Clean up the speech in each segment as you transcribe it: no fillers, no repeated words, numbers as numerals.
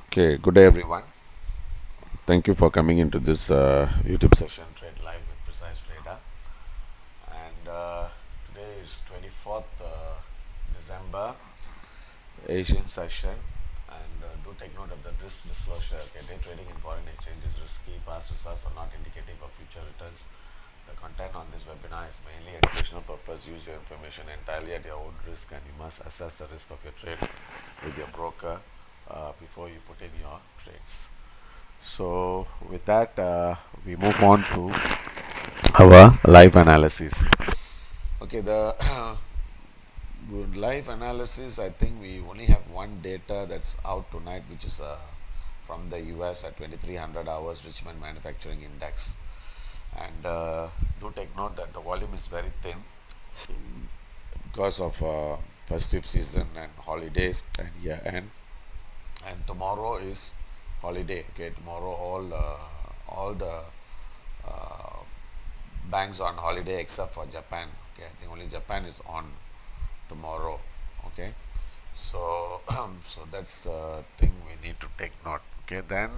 Okay, good day everyone. Thank you for coming into this YouTube session, Trade Live with Precise Trader. And today is 24th December, Asian session. And do take note of the risk disclosure. Okay, day trading in foreign exchange is risky. Past results are not indicative of future returns. The content on this webinar is mainly educational purpose. Use your information entirely at your own risk, and you must assess the risk of your trade with your broker before you put in your trades. So with that, we move on to our live analysis. Okay, the live analysis. I think we only have one data that's out tonight, which is from the U.S. at 2300 hours Richmond Manufacturing Index, and do take note that the volume is very thin because of festive season and holidays and year end. And tomorrow is holiday. Okay, tomorrow all the uh, banks are on holiday except for Japan. Okay, I think only Japan is on tomorrow. Okay, so so that's the thing we need to take note. Okay, then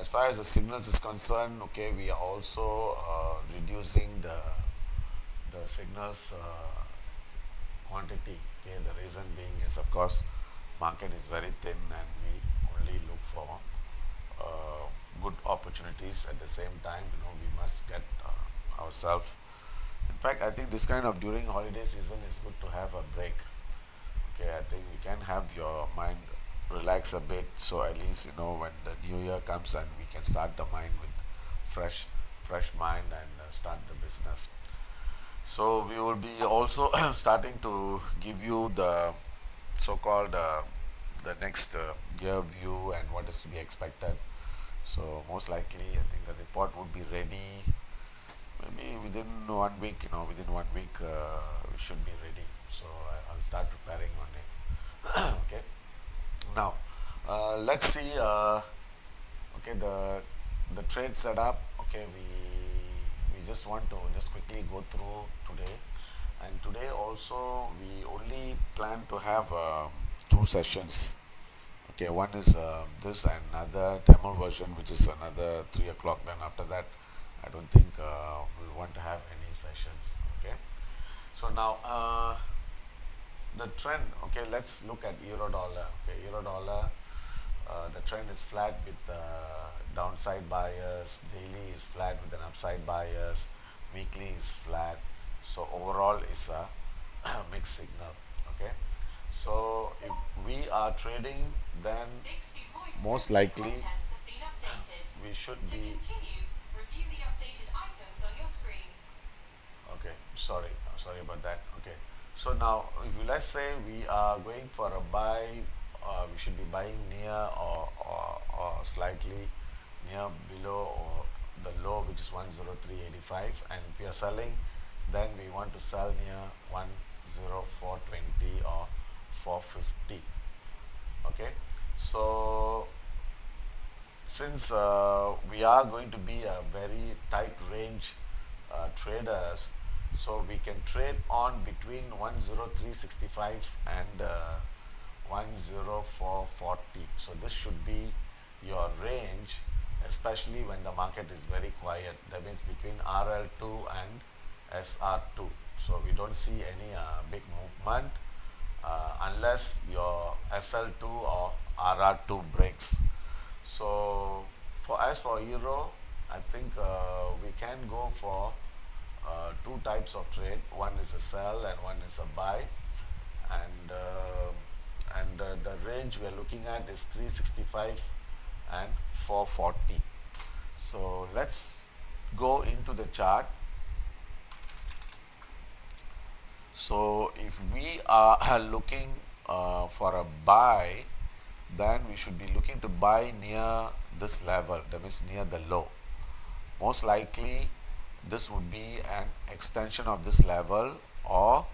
as far as the signals is concerned, okay, we are also reducing the signals quantity. Okay, the reason being is of course market is very thin and we only look for good opportunities. At the same time, we must get ourselves. In fact, I think this kind of during holiday season is good to have a break. Okay, I think you can have your mind relax a bit, so at least when the new year comes and we can start the mind with fresh mind and start the business. So we will be also starting to give you the so-called the next year view and what is to be expected. So most likely, I think the report would be ready maybe within 1 week. Within 1 week we should be ready. So I'll start preparing on it. Okay. Now let's see. Okay, the trade setup. Okay, we just want to just quickly go through today. And today also we only plan to have two sessions. Okay, one is this and another Tamil version, which is another 3 o'clock. Then after that, I don't think we want to have any sessions. Okay, so now the trend. Okay, let's look at euro dollar. Okay, euro dollar. The trend is flat with downside buyers. Daily is flat with an upside buyers. Weekly is flat. So overall is a mixed signal. Okay. So if we are trading, then most likely we should be. Okay, sorry about that. Okay, so now if you, let's say we are going for a buy, we should be buying near or slightly near below or the low, which is 103.85, and if we are selling, then we want to sell near 104.20 or 450. Okay, so since we are going to be a very tight range traders, so we can trade on between 103.65 and 104.40. So this should be your range, especially when the market is very quiet. That means between RL2 and SR2. So we don't see any big movement unless your SL2 or RR2 breaks. So as for euro, I think we can go for two types of trade. One is a sell and one is a buy, and the range we are looking at is 365 and 440. So let's go into the chart. So if we are looking for a buy, then we should be looking to buy near this level, that means near the low. Most likely this would be an extension of this level, or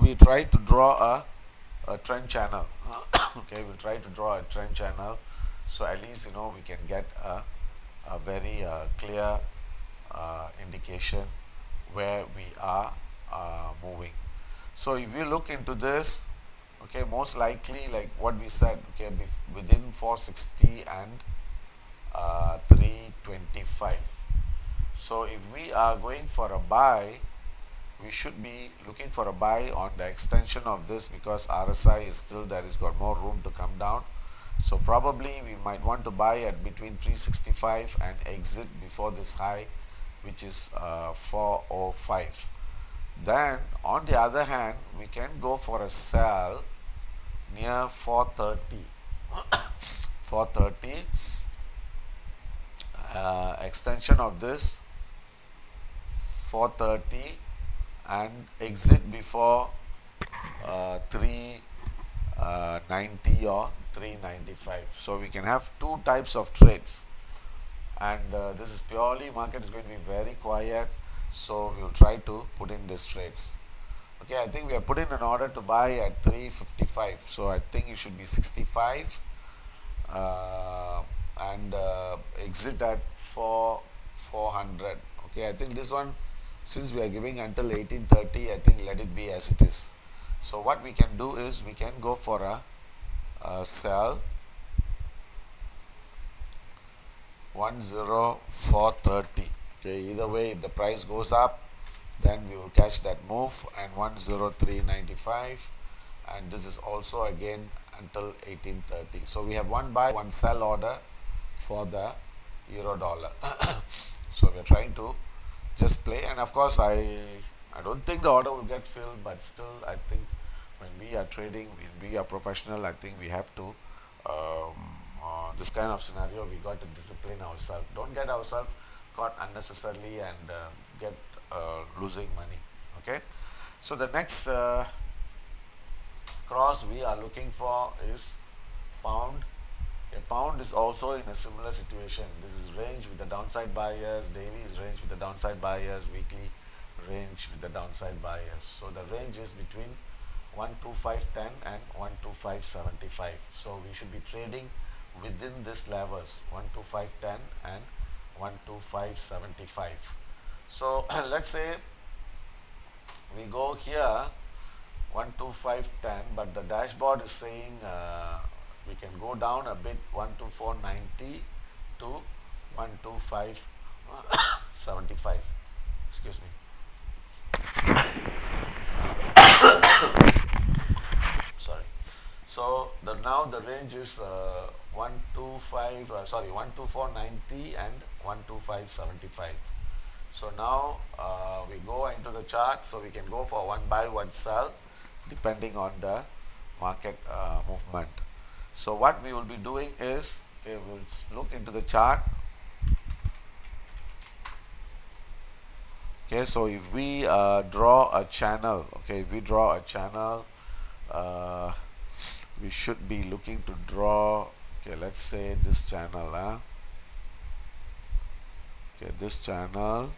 we try to draw a trend channel. Okay, we'll try to draw a trend channel, so at least we can get a very clear indication where we are moving. So if you look into this, Okay, most likely like what we said, okay, within 460 and 325. So if we are going for a buy, we should be looking for a buy on the extension of this, because RSI is still there, is got more room to come down. So probably we might want to buy at between 365 and exit before this high, which is 405. Then on the other hand, we can go for a sell near 430. 430, extension of this 430, and exit before 390 or 395. So we can have two types of trades, and this is purely, market is going to be very quiet, so we will try to put in these trades. Okay, I think we have put in an order to buy at 355, so I think it should be 65, and exit at 400. Okay, I think this one, since we are giving until 1830, I think let it be as it is. So what we can do is we can go for a sell 10430. Okay, either way, if the price goes up, then we will catch that move, and 10395, and this is also again until 1830. So we have one buy, one sell order for the euro dollar. So we are trying to just play, and of course I don't think the order will get filled, but still I think when we are trading, when we are professional, I think we have to this kind of scenario, we got to discipline ourselves, don't get ourselves caught unnecessarily and get losing money. Okay, so the next cross we are looking for is pound. Okay, pound is also in a similar situation. This is range with the downside buyers, daily is range with the downside buyers, weekly range with the downside buyers. So the range is between 12510 and 12575. So we should be trading within this levels, 12510 and 12575. So let's say we go here 12510, but the dashboard is saying we can go down a bit, 12490 to 12575. Excuse me. Sorry. So now the range is 12490 and 12575. So now we go into the chart, so we can go for one buy, one sell, depending on the market movement. So what we will be doing is, okay, we'll look into the chart. Okay, so if we draw a channel, okay, if we draw a channel, we should be looking to draw, okay, let's say this channel, okay, this channel,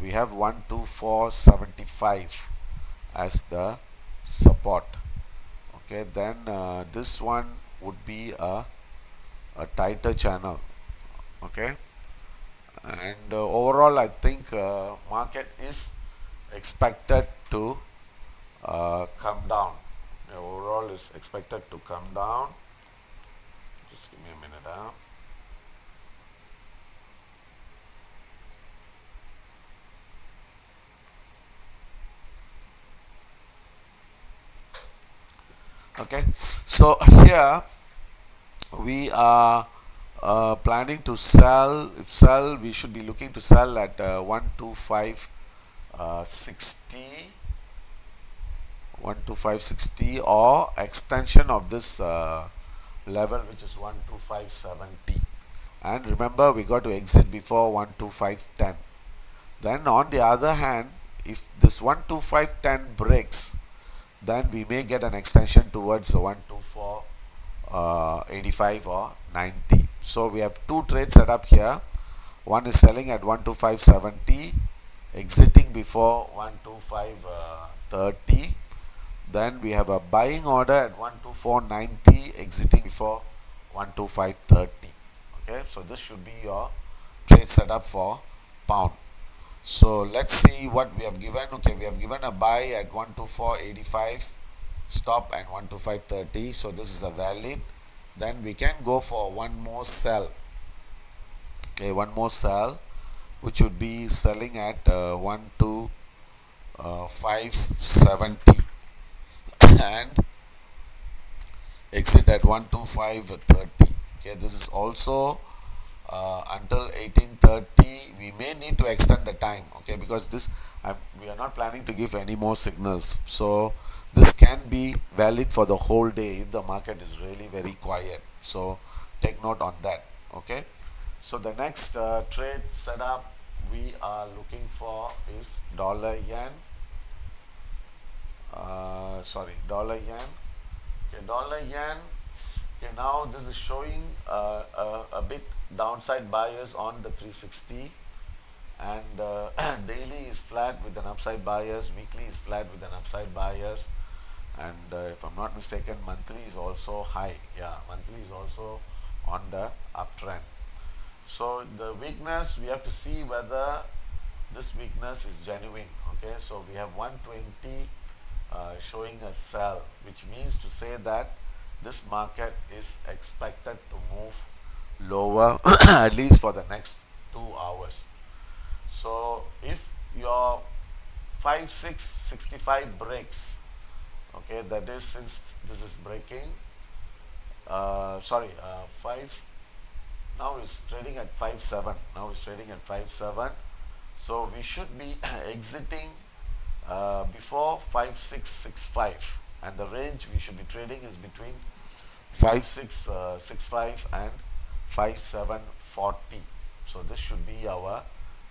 we have 12475 as the support. Okay, then this one would be a tighter channel. Okay, and overall I think market is expected to come down. Overall is expected to come down. Just give me a minute. Okay, so here we are planning to sell. If sell, we should be looking to sell at 12560, 12560, or extension of this level, which is 12570. And remember, we got to exit before 12510. Then on the other hand, if this 12510 breaks, then we may get an extension towards 12485 or 90. So we have two trades set up here. One is selling at 12570, exiting before 12530. Then we have a buying order at 12490, exiting before 12530. Okay, so this should be your trade setup for pound. So let's see what we have given. Okay, we have given a buy at 12485, stop and 125.30. So this is a valid. Then we can go for one more sell. Okay, one more sell, which would be selling at 12570 and exit at 12530. Okay, this is also until 1830. We may need to extend the time, okay, because we are not planning to give any more signals. So this can be valid for the whole day if the market is really very quiet. So take note on that. Okay, so the next trade setup we are looking for is dollar yen. Dollar yen. Okay, dollar yen. Okay, now this is showing a bit downside bias on the 360, and daily is flat with an upside bias, weekly is flat with an upside bias, and if I'm not mistaken, monthly is also high. Yeah, monthly is also on the uptrend. So the weakness, we have to see whether this weakness is genuine. Okay, so we have 120 showing a sell, which means to say that this market is expected to move lower at least for the next 2 hours. So if your 5665 breaks, okay, that is, since this is breaking, 5 now is trading at 57. Now is trading at 57. So we should be exiting before 5665, and the range we should be trading is between 5665 and 5740. So this should be our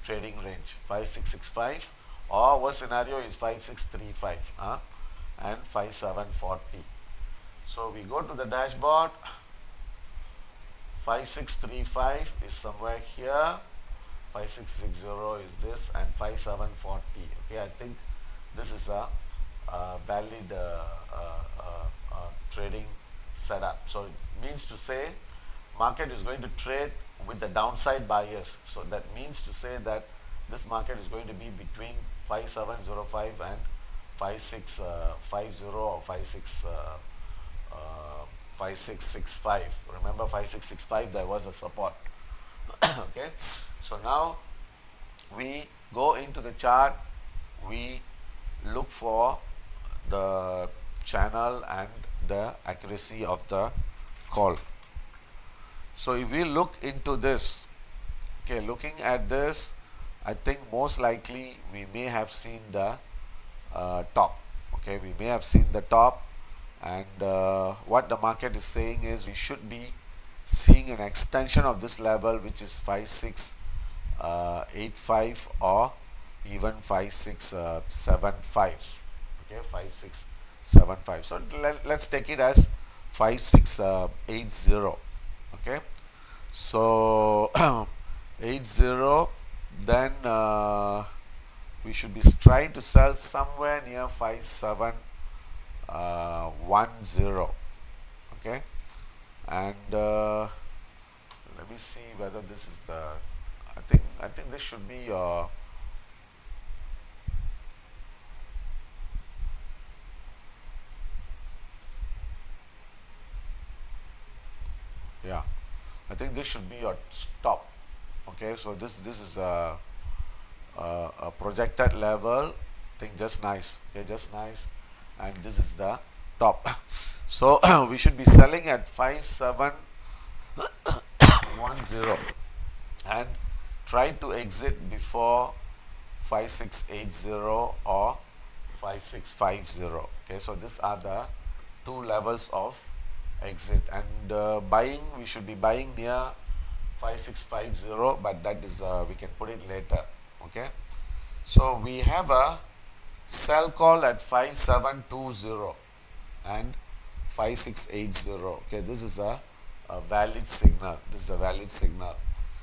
trading range, 5665, or our scenario is 5635 and 5740. So we go to the dashboard. 5635 is somewhere here, 5660 is this, and 5740. Okay, I think this is a valid trading setup. So it means to say market is going to trade with the downside bias. So that means to say that this market is going to be between 5705 and 5650 or 5665. Remember 5665, there was a support. Okay, so now we go into the chart, we look for the channel and the accuracy of the call. So if we look into this, okay, looking at this, I think most likely we may have seen the top. Okay, we may have seen the top, and what the market is saying is we should be seeing an extension of this level, which is 5685 or even 5675. Okay, 5675. So let's take it as 5680. Okay, so 80, then we should be trying to sell somewhere near 5710. Okay, and let me see whether this is the, I think this should be your yeah, I think this should be your stop. Okay, so this is a projected level. I think just nice. Okay, just nice, and this is the top. So we should be selling at 5710 and try to exit before 5680 or 5650. Okay, so these are the two levels of exit, and buying, we should be buying near 5650, but that is we can put it later. Okay, so we have a sell call at 5720 and 5680. Okay, this is a valid signal. This is a valid signal.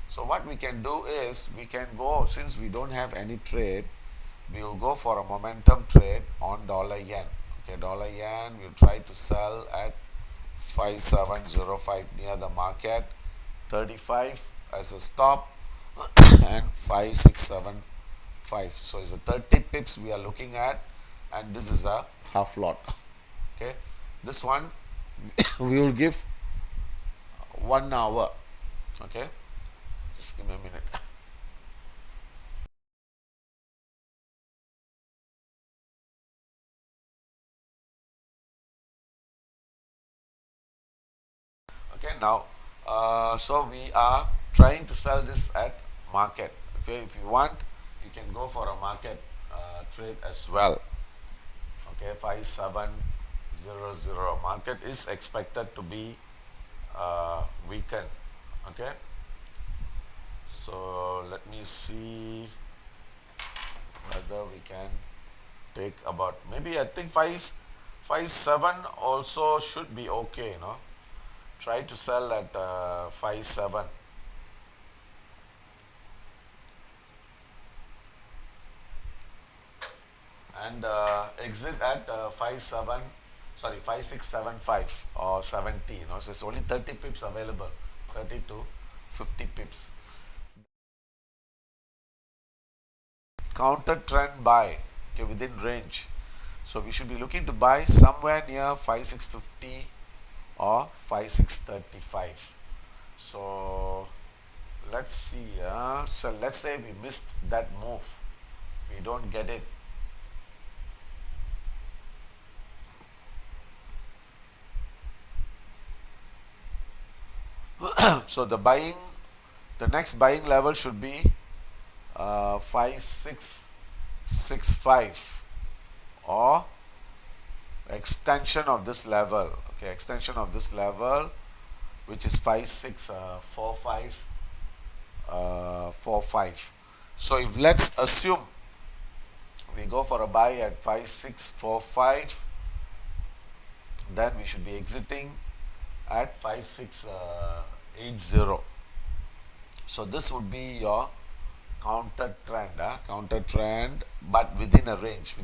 So what we can do is, we can go, since we don't have any trade, we will go for a momentum trade on dollar yen. Okay, dollar yen, we'll try to sell at 5705 near the market, 35 as a stop, and 5675. So it's a 30 pips we are looking at, and this is a half lot. Okay, this one we will give 1 hour. Okay, just give me a minute. Okay, now so we are trying to sell this at market. If you want, you can go for a market trade as well. Okay, 5700 market is expected to be weakened. Okay, so let me see whether we can take about, maybe I think 57 also should be okay, try to sell at 57 and exit at 57, sorry, 5675 or 70, so it's only 30 pips available, 30 to 50 pips. Counter trend buy, okay, within range, so we should be looking to buy somewhere near 5650 or 5635. So let's see, so let's say we missed that move, we don't get it. So the next buying level should be 5665 or extension of this level. Okay, extension of this level, which is 5645. So if, let's assume we go for a buy at 5645, then we should be exiting at 5680. So this would be your counter trend, but within a range.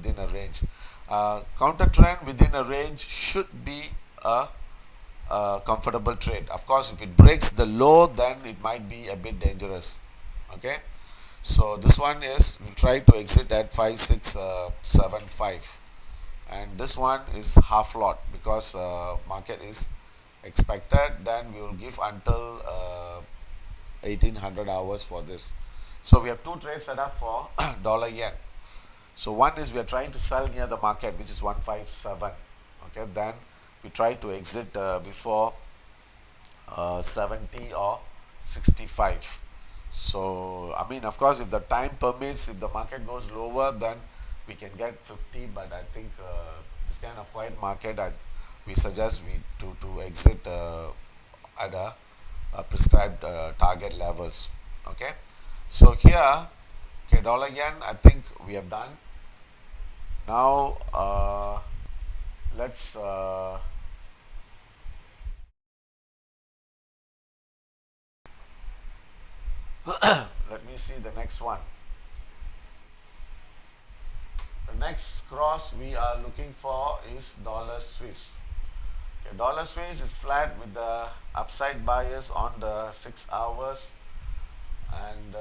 Counter trend within a range should be a comfortable trade. Of course, if it breaks the low, then it might be a bit dangerous. Okay, so this one is, we'll try to exit at 5675, and this one is half lot because market is expected. Then we will give until 1800 hours for this. So we have two trades set up for dollar yen. So one is we are trying to sell near the market, which is 157. Okay, then we try to exit before 70 or 65. So I mean, of course, if the time permits, if the market goes lower, then we can get 50. But I think this kind of quiet market, we suggest we to exit at a prescribed target levels. Okay, so here, okay, dollar yen, I think we have done. Now let's let me see the next one. The next cross we are looking for is dollar Swiss. Okay, dollar Swiss is flat with the upside bias on the 6 hours and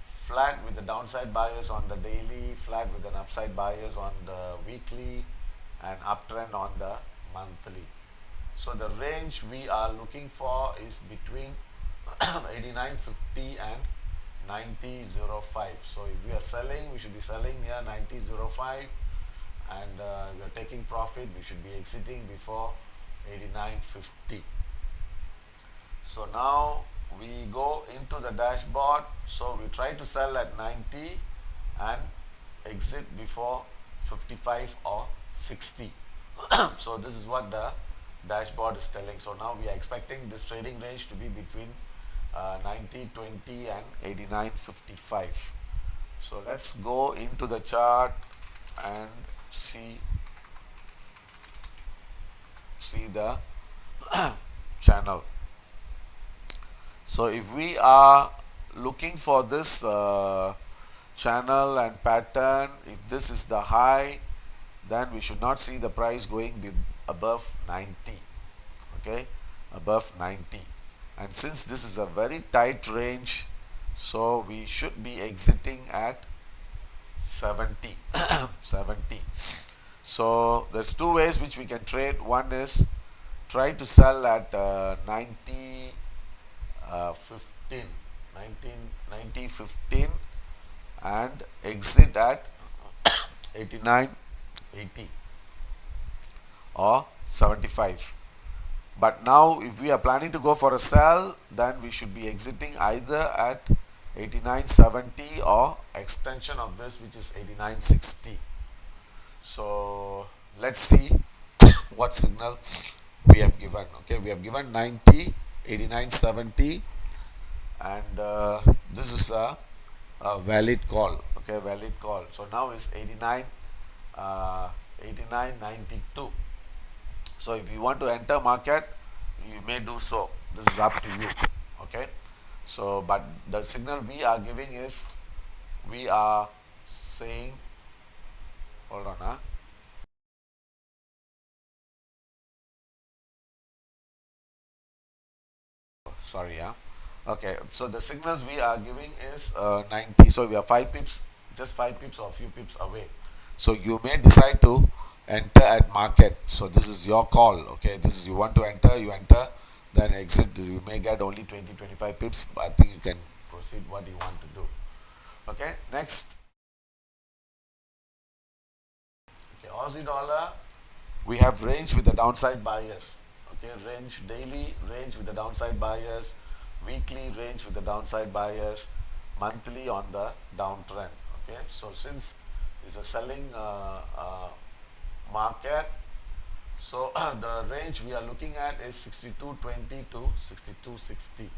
flat with the downside bias on the daily, flat with an upside bias on the weekly, and uptrend on the monthly. So the range we are looking for is between 89.50 and 90.05. So if we are selling, we should be selling near 90.05, and we are taking profit, we should be exiting before 89.50. So now we go into the dashboard. So we try to sell at 90 and exit before 55 or 60. So this is what the dashboard is telling. So now we are expecting this trading range to be between 90.20 and 89.55. So let's go into the chart and see the channel. So if we are looking for this channel and pattern, if this is the high, then we should not see the price going above 90. Okay, above 90. And since this is a very tight range, so we should be exiting at 70. 70. So there's two ways which we can trade. One is try to sell at 15 90 15 and exit at 89 80 or 75. But now if we are planning to go for a sell, then we should be exiting either at 89.70 or extension of this, which is 89.60. So let's see what signal we have given. Okay, we have given 90, 89.70, and this is a valid call. Okay, valid call. So now it's 89 89.92. So if you want to enter market, you may do so. This is up to you. Okay, so but the signal we are giving is, we are saying, hold on, sorry, okay, so the signals we are giving is 90. So we are 5 pips, just 5 pips or few pips away. So you may decide to enter at market. So this is your call. Okay, this is, you want to enter, you enter, then exit. You may get only 20-25 pips, but I think you can proceed what you want to do. Okay, next. Okay, Aussie dollar, we have range with the downside bias. Okay, range daily, range with the downside bias, weekly range with the downside bias, monthly on the downtrend. Okay, so since it's a selling market, so the range we are looking at is 62.20 to 62.60.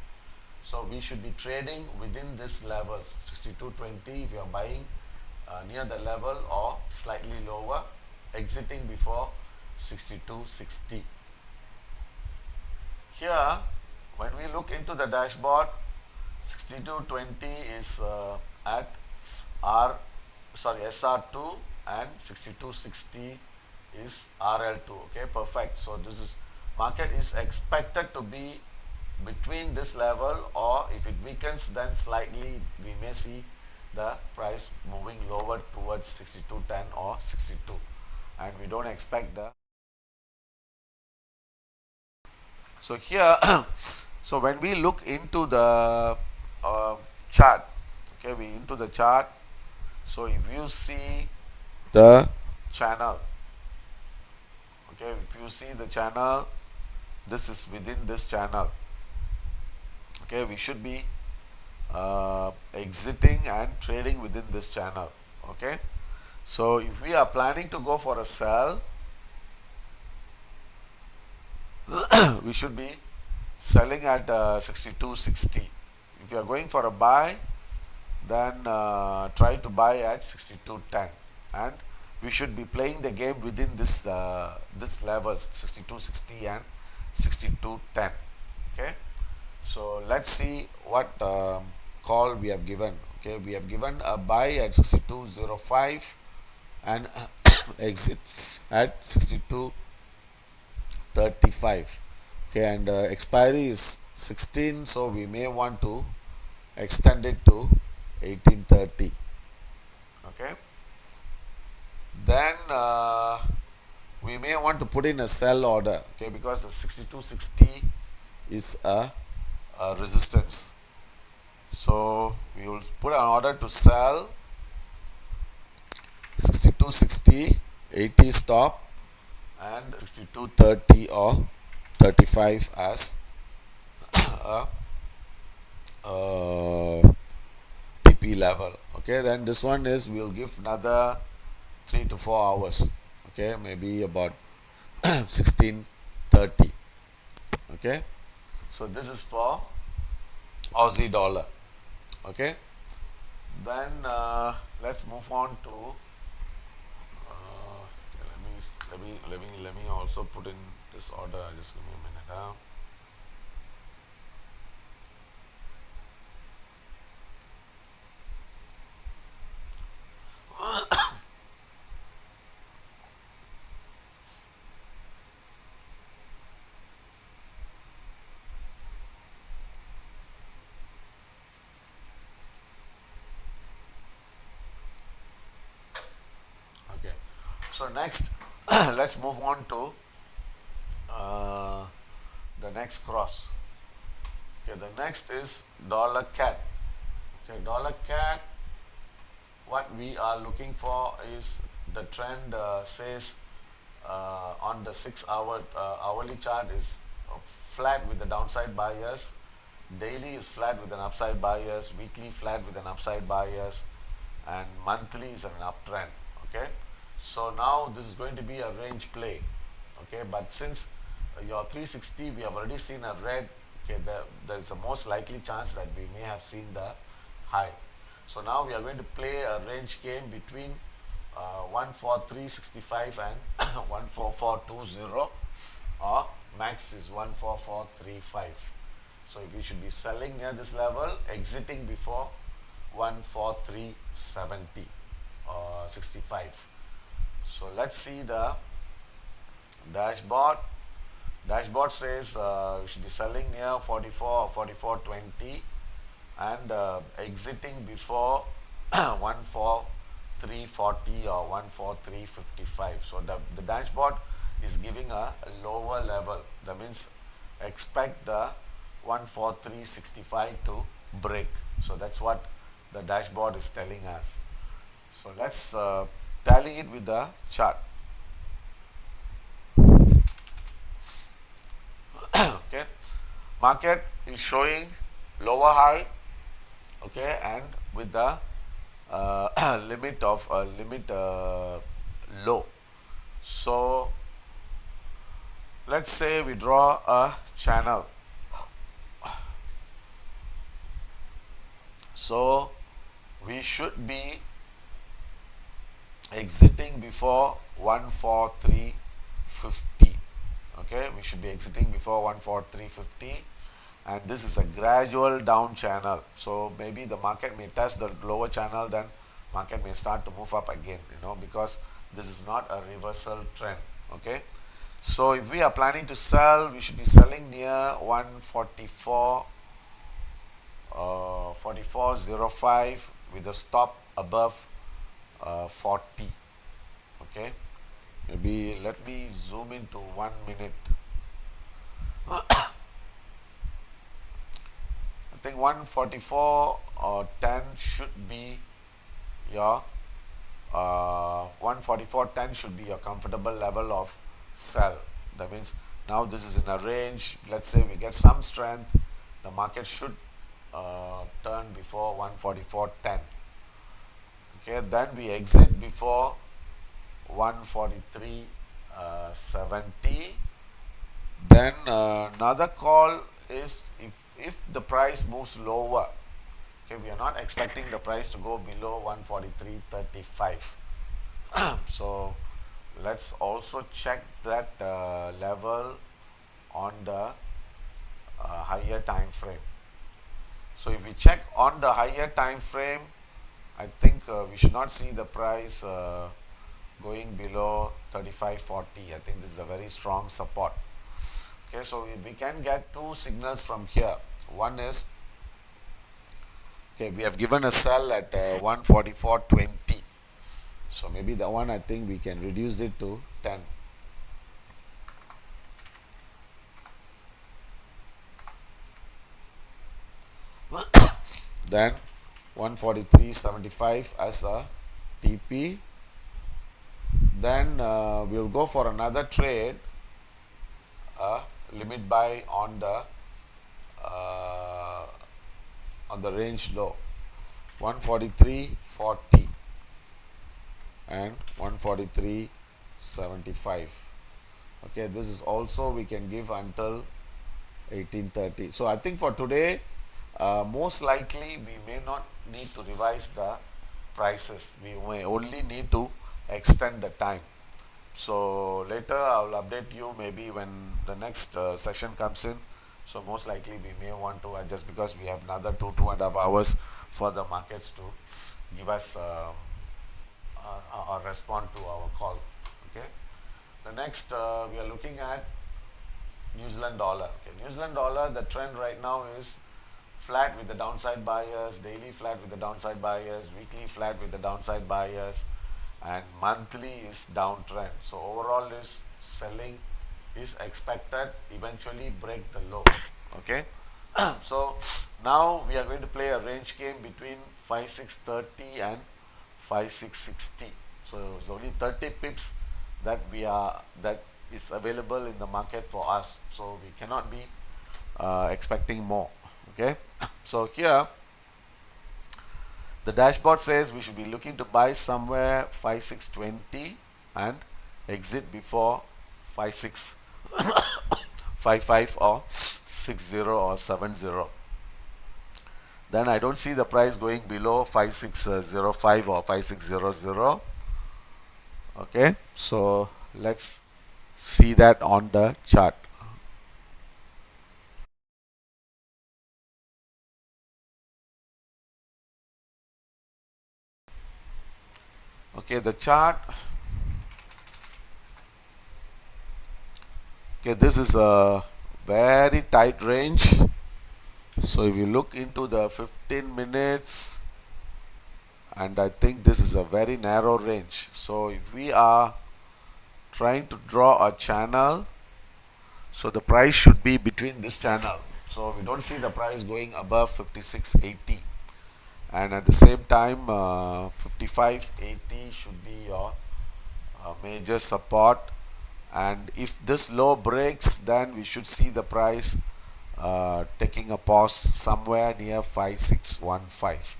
So we should be trading within this levels, 62.20 if you are buying near the level or slightly lower, exiting before 62.60. Here, when we look into the dashboard, 62.20 is at SR2, and 62.60 is RL2. Okay, perfect. So this is, market is expected to be between this level, or if it weakens, then slightly we may see the price moving lower towards 62.10 or 62, and we don't expect the, so here so when we look into the chart, okay, we into the chart. So if you see the channel, okay, if you see the channel, this is within this channel. Okay, we should be exiting and trading within this channel. Okay, so if we are planning to go for a sell, we should be selling at 62.60. If you are going for a buy, then try to buy at 62.10, and we should be playing the game within this levels, 62.60 and 62.10. Okay, so let's see what call we have given. Okay, we have given a buy at 62.05 and exit at 62.35. Okay, and expiry is 16, so we may want to extend it to 18.30. Okay, then we may want to put in a sell order. Okay, because the 62.60 is a resistance. So we will put an order to sell 62.60, 80 stop, and 62.30 or 35 as a PP level. Okay, then this one is, we'll give another 3 to 4 hours. Okay, maybe about 16:30. Okay, so this is for Aussie dollar. Okay, then let's move on to okay, let me also put in this order. Just give me a minute. Okay, so next Let's move on to uh, the next cross. Okay, the next is dollar cat. Okay, dollar cat, what we are looking for is the trend says on the 6 hour hourly chart is flat with the downside bias, daily is flat with an upside bias, weekly flat with an upside bias, and monthly is an uptrend. Okay, so now this is going to be a range play. Okay, but since your 360 we have already seen a red, okay, there's a most likely chance that we may have seen the high. So now we are going to play a range game between 14365 and 14420, or max is 14435. So we should be selling near this level, exiting before 14370 or 65. So let's see the dashboard. Dashboard says we should be selling near 44 or 4420 and exiting before 14340 or 14355. So the dashboard is giving a lower level. That means expect the 14365 to break. So that's what the dashboard is telling us. So let's tally it with the chart. Okay, market is showing lower high, okay, and with the limit of limit low. So let's say we draw a channel. So we should be exiting before 14350. Okay, we should be exiting before 14350, and this is a gradual down channel. So maybe the market may test the lower channel, then market may start to move up again, because this is not a reversal trend. Okay, so if we are planning to sell, we should be selling near 144 4405 with a stop above 40. Okay, maybe let me zoom into 1 minute. I think 144 or 10 should be your 144.10 should be your comfortable level of sell. That means now this is in a range. Let's say we get some strength, the market should turn before 144.10. Okay, then we exit before 143.70. Then another call is if the price moves lower. Okay, we are not expecting the price to go below 143.35. So let's also check that level on the higher time frame. So if we check on the higher time frame, I think we should not see the price going below 35.40. I think this is a very strong support. Okay, so we can get two signals from here. One is, okay, we have given a sell at 144.20. So maybe the one, I think we can reduce it to 10. Then 143.75 as a TP. Then we'll go for another trade, limit buy on the range low, 143.40 and 143.75. Okay, this is also we can give until 1830. So I think for today, most likely we may not need to revise the prices. We may only need to extend the time. So later I will update you maybe when the next session comes in. So most likely we may want to adjust because we have another 2.5 hours for the markets to give us or respond to our call. Okay. The next we are looking at New Zealand dollar. Okay, New Zealand dollar, the trend right now is flat with the downside bias, daily flat with the downside bias, weekly flat with the downside bias, and monthly is downtrend. So overall is selling is expected eventually break the low. Okay. So now we are going to play a range game between 5630 and 5660. So it's only 30 pips that is available in the market for us. So we cannot be expecting more. Okay. So here the dashboard says we should be looking to buy somewhere 5620 and exit before 5655 or 60 or 70. Then I don't see the price going below 5605 or 5600. Okay, so let's see that on the chart. Okay, the chart. Okay, this is a very tight range. So if you look into the 15 minutes, and I think this is a very narrow range. So if we are trying to draw a channel, so the price should be between this channel. So we don't see the price going above 5680, and at the same time 5580 should be your major support, and if this low breaks, then we should see the price taking a pause somewhere near 5615.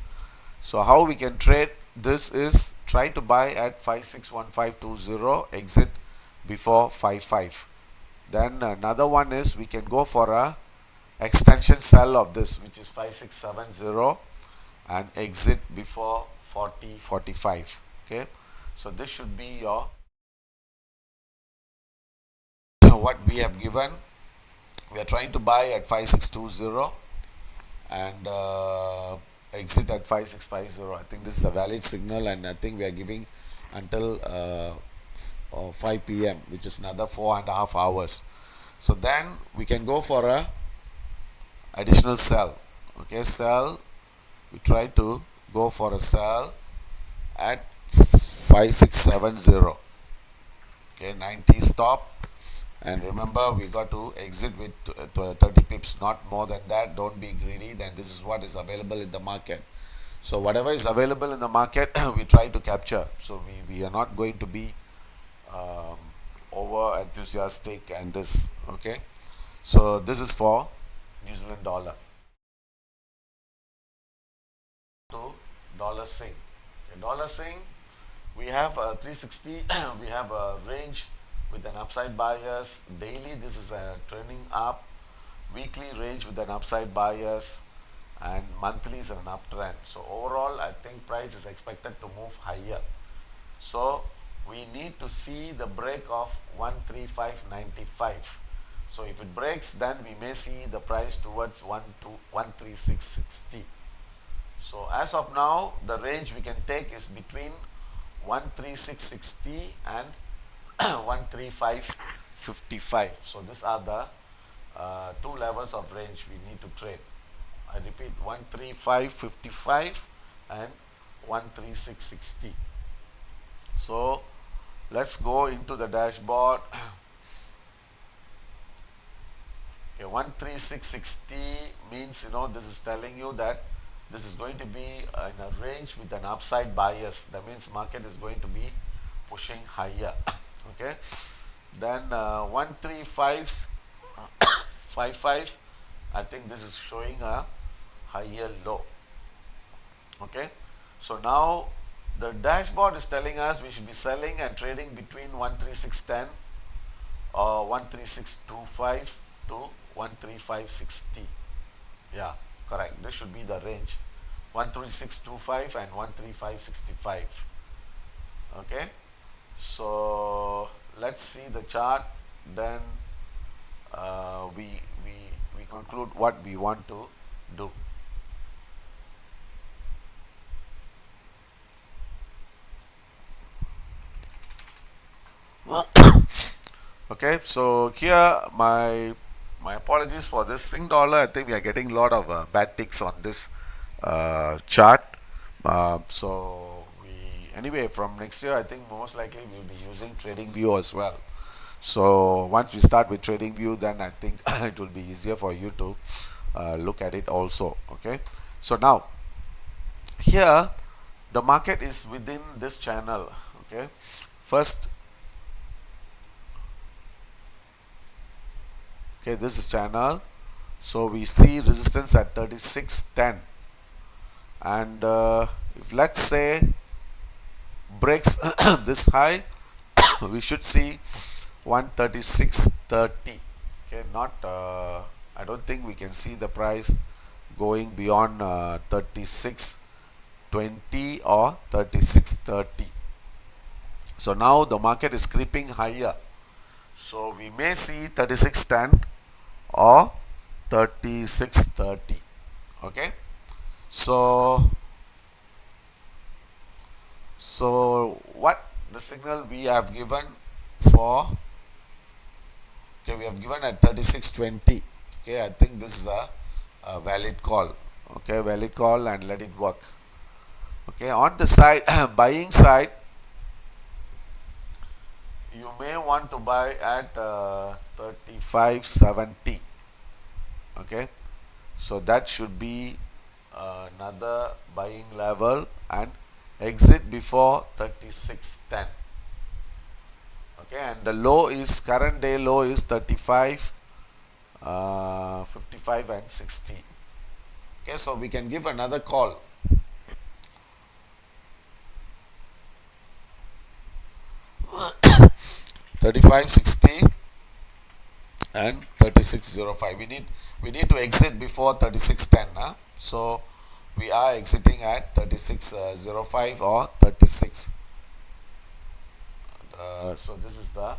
So how we can trade this is try to buy at 561520, exit before 55. Then another one is we can go for a extension sell of this, which is 5670, and exit before 4045. Okay, so this should be your what we have given. We are trying to buy at 5620 and exit at 5650. I think this is a valid signal, and I think we are giving until 5 p.m., which is another 4.5 hours. So then we can go for a additional sell. Okay, sell. We try to go for a sell at 5670. Okay, 90 stop. And remember, we got to exit with 30 pips, not more than that. Don't be greedy. Then this is what is available in the market. So whatever is available in the market, we try to capture. So we are not going to be over enthusiastic and this. Okay. So this is for New Zealand dollar. To dollar sing. Okay, dollar sing, we have a 360. We have a range with an upside bias. Daily this is a trending up, weekly range with an upside bias, and monthly is an uptrend. So overall I think price is expected to move higher. So we need to see the break of 135.95. So if it breaks, then we may see the price towards 136.60. So as of now, the range we can take is between 136.60 and 135.55. So these are the two levels of range we need to trade. I repeat, 135.55 and 136.60. So let's go into the dashboard. Okay, 136.60 means, this is telling you that this is going to be in a range with an upside bias. That means market is going to be pushing higher. Okay, then 135.55, I think this is showing a higher low. Okay, so now the dashboard is telling us we should be selling and trading between 136.10 or 136.25 to 135.60. Yeah, correct. This should be the range, 136.25 and 135.65. Okay, so let's see the chart. Then we conclude what we want to do. Okay, so here my apologies for this Sing dollar. I think we are getting a lot of bad ticks on this chart. So we anyway, from next year I think most likely we'll be using trading view as well. So once we start with trading view, then I think it will be easier for you to look at it also. Okay, so now here the market is within this channel. Okay, first, okay, this is channel. So we see resistance at 36.10, and if let's say breaks this high, we should see 136.30. Okay, not I don't think we can see the price going beyond 36.20 or 36.30. So now the market is creeping higher, so we may see 36.10 or 36.30. Okay, so what the signal we have given for, okay, we have given at 36.20. Okay, I think this is a valid call. Okay, valid call, and let it work. Okay, on the side buying side, you may want to buy at 35.70. Okay, so that should be another buying level, and exit before 36.10. Okay, and the low is, current day low is 35, 55 and 60. Okay, so we can give another call. $35.60 and 36.05. We need to exit before 36.10. So we are exiting at 36.05 or 36. So this is the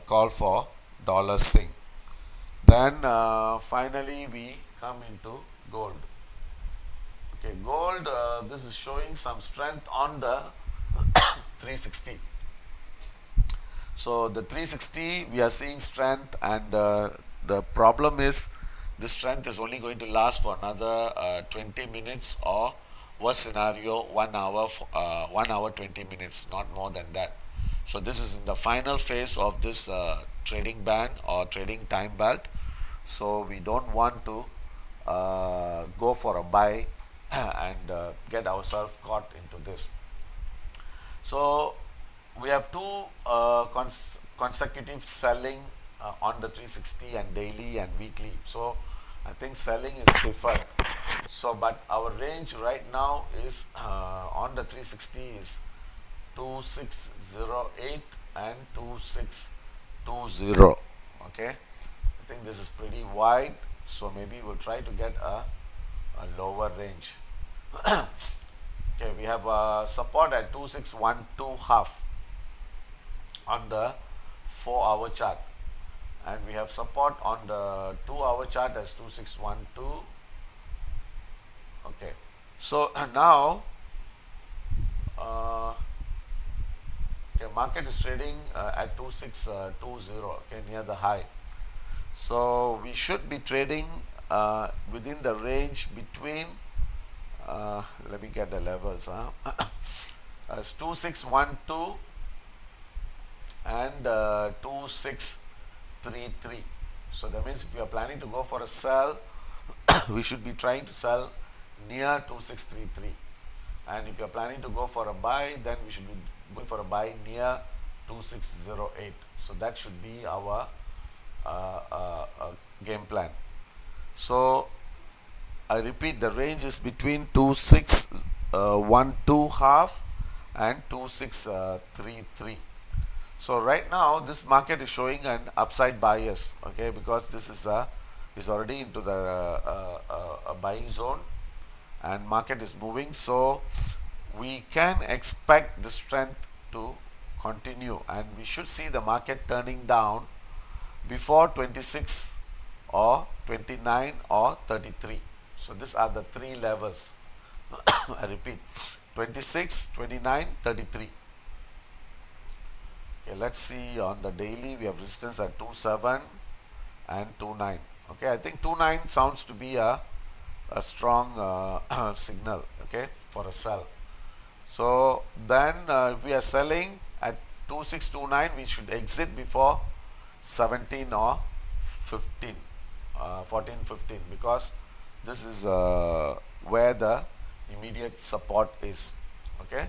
call for dollar sing. Then finally we come into gold. Okay, gold, this is showing some strength on the 360. So the 360 we are seeing strength, and the problem is this strength is only going to last for another 20 minutes, or worst scenario 1 hour, 1 hour 20 minutes, not more than that. So this is in the final phase of this trading band or trading time belt. So we don't want to go for a buy and get ourselves caught into this. So we have two consecutive selling on the 360 and daily and weekly. So I think selling is preferred. So but our range right now is on the 360 is 2608 and 2620. Okay, I think this is pretty wide, so maybe we'll try to get a lower range. Okay, we have support at 2612 half on the 4-hour chart, and we have support on the 2-hour chart as 2612. Okay, so now okay, market is trading at 2620, okay, near the high. So we should be trading within the range between let me get the levels as 2612 and 2633. So that means if we are planning to go for a sell, we should be trying to sell near 2633, and if you are planning to go for a buy, then we should be going for a buy near 2608. So that should be our game plan. So I repeat, the range is between 2612 half and 2633. So right now this market is showing an upside bias, okay, because this is already into the buying zone, and market is moving. So we can expect the strength to continue, and we should see the market turning down before 26 or 29 or 33. So these are the three levels. I repeat, 26, 29, 33. Okay, let's see on the daily. We have resistance at 27 and 29. Okay, I think 29 sounds to be a strong signal, okay, for a sell. So then if we are selling at 2629, we should exit before 17 or 15, 14, 15, because this is where the immediate support is. Okay,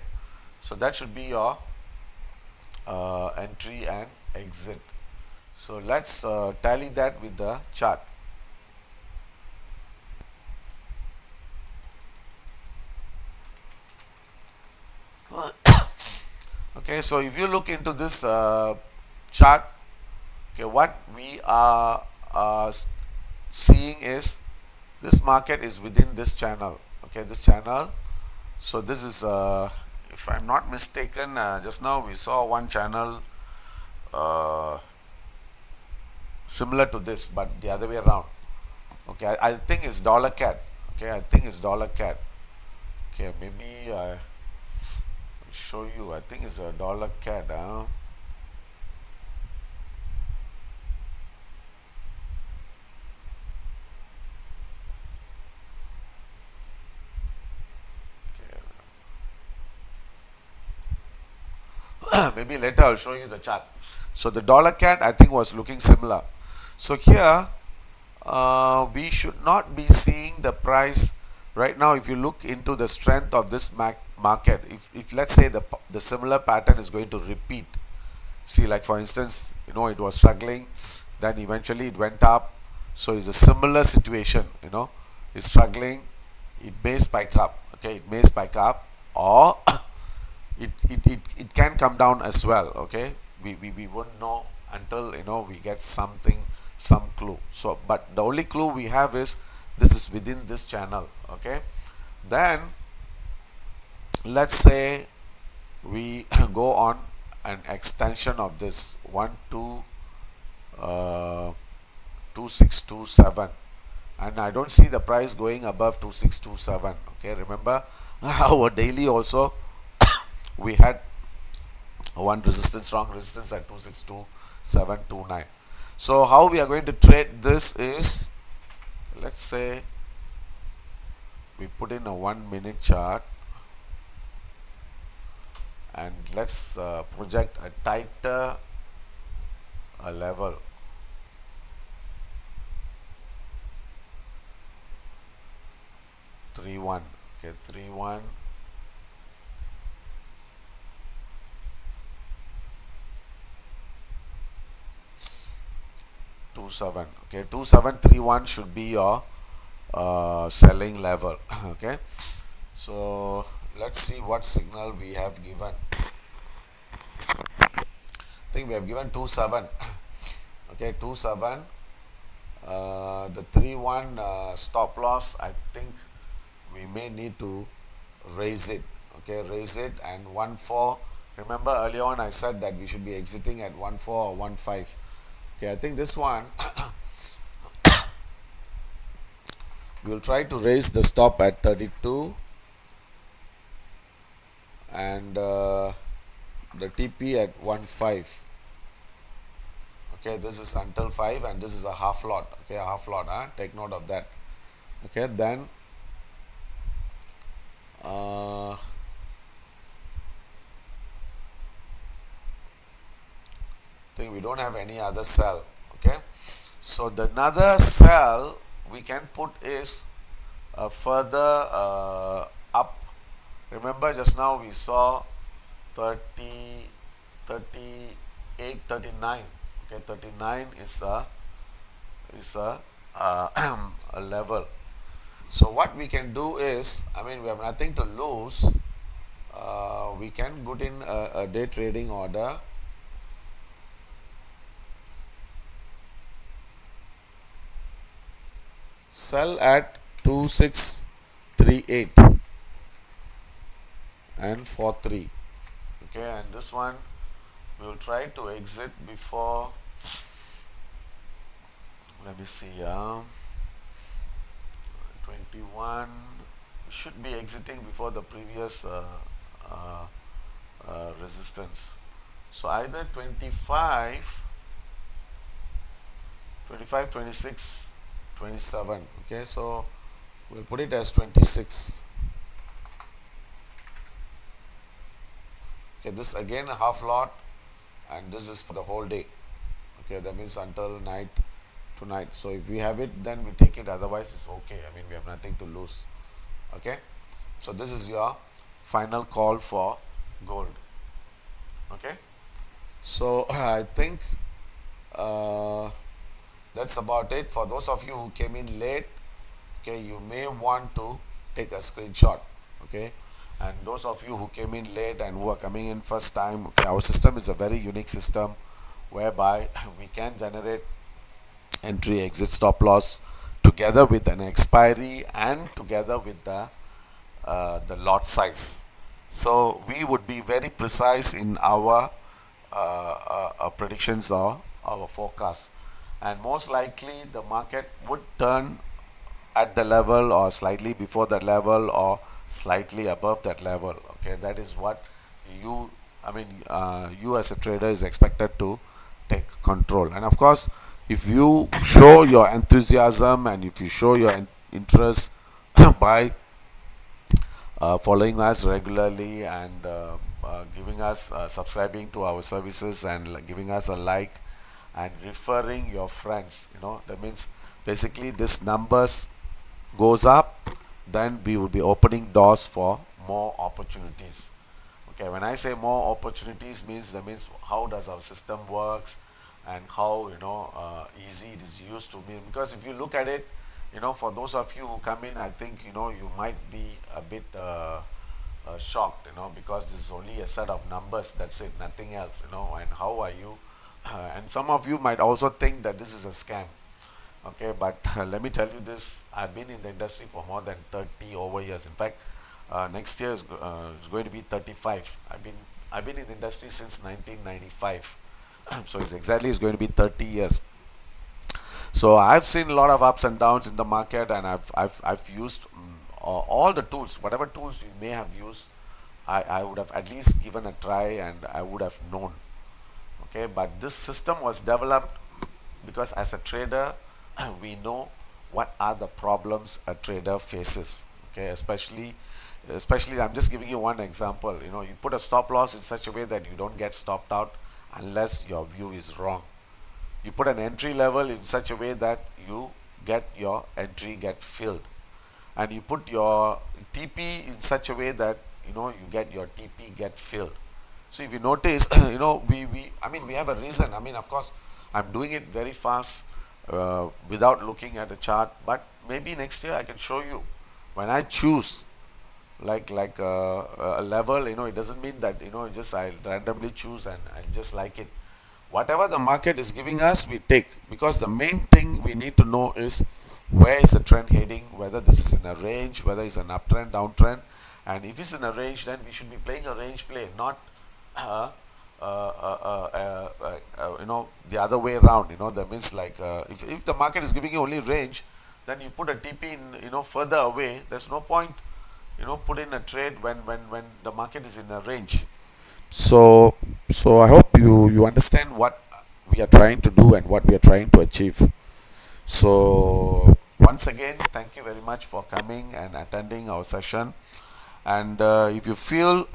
so that should be your entry and exit. So let's tally that with the chart. Okay, so if you look into this chart, okay, what we are seeing is this market is within this channel. Okay, this channel. So this is, if I'm not mistaken, just now we saw one channel uh, similar to this, but the other way around. Okay, I think it's dollar cat. Okay, I think it's dollar cat. Okay, maybe I show you. I think it's a dollar cat. Maybe later I'll show you the chart. So the dollar cat I think was looking similar. So here we should not be seeing the price right now. If you look into the strength of this market, if let's say the similar pattern is going to repeat, see, like for instance, it was struggling, then eventually it went up. So it's a similar situation. It's struggling, it may spike up. Okay, it may spike up, or it can come down as well. Okay, we won't know until we get some clue. So but the only clue we have is this is within this channel. Okay, then let's say we go on an extension of this 2627, and I don't see the price going above 2627. Okay, remember our daily also we had one resistance, strong resistance at 262729. So how we are going to trade this is, let's say we put in a 1 minute chart, and let's project a tighter level. Three one. Okay, 3-1. Seven. Okay, 2731 should be your selling level. Okay, so let's see what signal we have given. I think we have given 27. Okay, 27. The 3-1 stop loss, I think we may need to raise it. Okay, raise it, and 1-4. Remember earlier on I said that we should be exiting at 1-4 or 1-5. Okay, I think this one we will try to raise the stop at 32, and the TP at 1-5. Okay, this is until 5, and this is a half lot. Okay, a half lot. Take note of that. Okay, then I think we don't have any other sell. Okay, so the another sell we can put is further up. Remember just now we saw 30, 38, 39. Okay, 39 is a a level. So what we can do is, I mean, we have nothing to lose. We can put in a day trading order. Sell at 2638 and 43. Okay, and this one we will try to exit before, let me see, 21. We should be exiting before the previous resistance. So either 25, 26, 27. Okay, so we'll put it as 26. Okay, this again a half lot, and this is for the whole day. Okay, that means until night tonight. So if we have it, then we take it. Otherwise, it's okay. I mean, we have nothing to lose. Okay, so this is your final call for gold. Okay, so I think uh, that's about it. For those of you who came in late, okay, you may want to take a screenshot. Okay, and those of you who came in late and who are coming in first time, okay, our system is a very unique system whereby we can generate entry, exit, stop loss together with an expiry and together with the lot size. So we would be very precise in our predictions or our forecast, and most likely the market would turn at the level or slightly before that level or slightly above that level. Okay, that is what you, I mean, you as a trader is expected to take control. And of course, if you show your enthusiasm and if you show your interest by following us regularly and giving us subscribing to our services and giving us a like and referring your friends, that means basically this numbers goes up, then we will be opening doors for more opportunities. Okay, when I say more opportunities means that means how does our system works and how easy it is used to me. Because if you look at it, for those of you who come in, I think you might be a bit shocked, because this is only a set of numbers. That's it, nothing else. And how are you? And some of you might also think that this is a scam. Okay, but let me tell you this: I've been in the industry for more than 30 over years. In fact, next year is going to be 35. I've been in the industry since 1995, so it's going to be 30 years. So I've seen a lot of ups and downs in the market, and I've used all the tools, whatever tools you may have used. I would have at least given a try, and I would have known. Okay, but this system was developed because as a trader we know what are the problems a trader faces. Okay, especially I'm just giving you one example. You put a stop loss in such a way that you don't get stopped out unless your view is wrong. You put an entry level in such a way that you get your entry get filled, and you put your TP in such a way that you get your TP get filled. So if you notice, we have a reason. I mean, of course, I'm doing it very fast without looking at the chart. But maybe next year I can show you when I choose like a level. It doesn't mean that just I randomly choose and just like it. Whatever the market is giving us, we take, because the main thing we need to know is where is the trend heading, whether this is in a range, whether it's an uptrend, downtrend. And if it's in a range, then we should be playing a range play, not the other way around. That means like if the market is giving you only range, then you put a TP in further away. There's no point put in a trade when the market is in a range. So I hope you understand what we are trying to do and what we are trying to achieve. So once again, thank you very much for coming and attending our session. And if you feel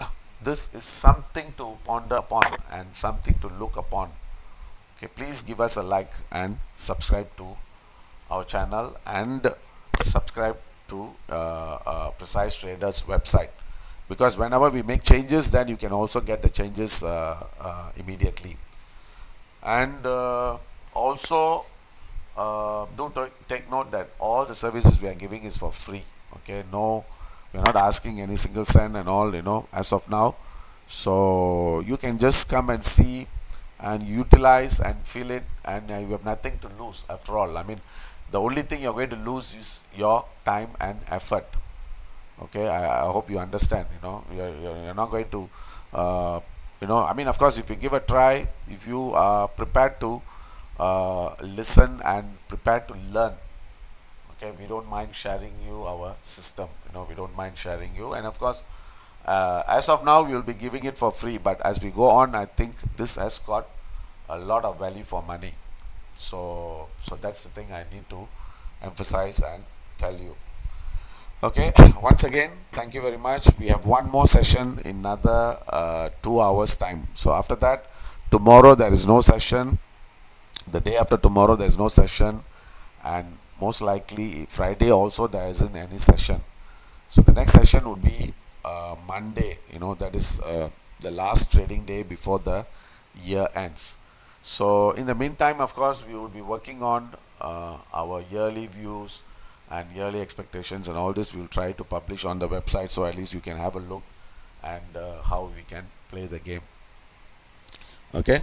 this is something to ponder upon and something to look upon, okay, please give us a like and subscribe to our channel and subscribe to Precise Traders website, because whenever we make changes, then you can also get the changes immediately. And also take note that all the services we are giving is for free. Okay, no, we're not asking any single cent and all, as of now. So you can just come and see and utilize and feel it, and you have nothing to lose after all. I mean, the only thing you're going to lose is your time and effort. Okay, I hope you understand. You're not going to of course, if you give a try, if you are prepared to listen and prepared to learn, okay, we don't mind sharing you our system. We don't mind sharing you. And of course, as of now, we'll be giving it for free, but as we go on, I think this has got a lot of value for money. So that's the thing I need to emphasize and tell you. Okay, once again, thank you very much. We have one more session in another 2 hours time. So after that, tomorrow there is no session. The day after tomorrow there is no session, and most likely Friday also there isn't any session. So the next session would be Monday. That is the last trading day before the year ends. So in the meantime, of course, we will be working on our yearly views and yearly expectations, and all this we'll try to publish on the website, so at least you can have a look and how we can play the game. Okay.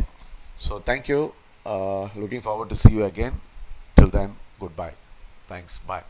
So thank you. Looking forward to see you again. Till then, goodbye. Thanks. Bye.